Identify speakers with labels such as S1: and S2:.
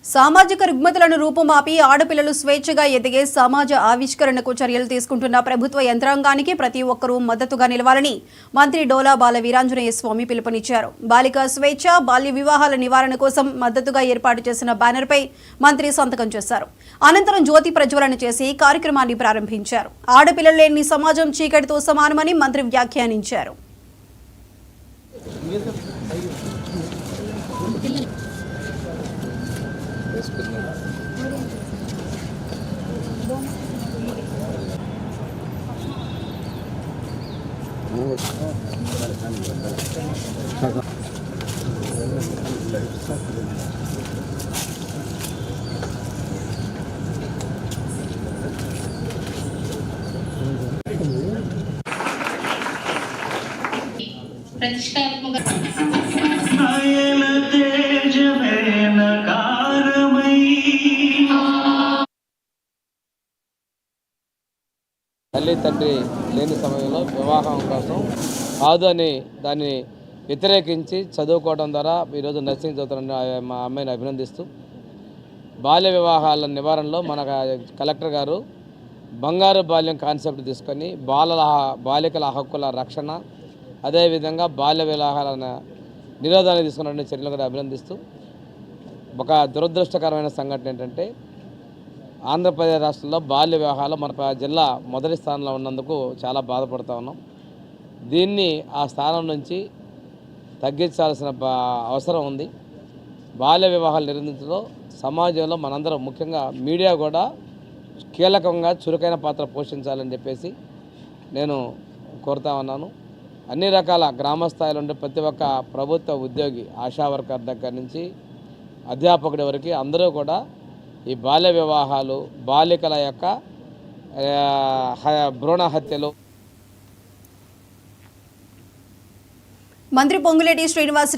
S1: సామాజిక రుగ్మతలను రూపుమాపి ఆడపిల్లలు స్వేచ్ఛగా ఎదిగే సమాజ ఆవిష్కరణకు చర్యలు తీసుకుంటున్న ప్రభుత్వ యంత్రాంగానికి ప్రతి ఒక్కరూ మద్దతుగా నిలవాలని మంత్రి డోలా బాల వీరాంజనేయ స్వామి పిలుపునిచ్చారు. బాలిక స్వేచ్ఛ, బాల్య వివాహాల నివారణ కోసం మద్దతుగా ఏర్పాటు చేసిన బ్యానర్పై మంత్రి సంతకం చేశారు. అనంతరం జ్యోతి ప్రజ్వలన చేసి కార్యక్రమాన్ని ప్రారంభించారు. ఆడపిల్లలు లేని సమాజం చీకటితో సమానమని మంత్రి వ్యాఖ్యానించారు.
S2: తల్లి తండ్రి లేని సమయంలో వివాహం కోసం కాదు అని దాన్ని వ్యతిరేకించి చదువుకోవడం ద్వారా ఈరోజు నర్సింగ్ చదువుతున్న మా అమ్మాయిని అభినందిస్తూ బాల్య వివాహాల నివారణలో మన కలెక్టర్ గారు బంగారు బాల్యం కాన్సెప్ట్ తీసుకొని బాలికల హక్కుల రక్షణ, అదేవిధంగా బాల్య వివాహాల నిరోధాన్ని తీసుకున్న చర్యలు కూడా అభినందిస్తూ, ఒక దురదృష్టకరమైన సంఘటన ఏంటంటే ఆంధ్రప్రదేశ్ రాష్ట్రంలో బాల్య వివాహాలు మన జిల్లా మొదటి స్థానంలో ఉన్నందుకు చాలా బాధపడుతూ ఉన్నాం. దీన్ని ఆ స్థానం నుంచి తగ్గించాల్సిన అవసరం ఉంది. బాల్య వివాహాలు నిరోధించడంలో సమాజంలో మనందరం, ముఖ్యంగా మీడియా కూడా కీలకంగా చురుకైన పాత్ర పోషించాలని చెప్పేసి నేను కోరుతా ఉన్నాను. అన్ని రకాల గ్రామ స్థాయిలో ఉండే ప్రతి ఒక్క ప్రభుత్వ ఉద్యోగి, ఆశా వర్కర్ దగ్గర నుంచి అధ్యాపకుడి వరకు అందరూ కూడా ఈ బాల్య వివాహాలు, బాలికల యొక్క భ్రూణ హత్యలు.
S1: మంత్రి పొంగులేటి శ్రీనివాస్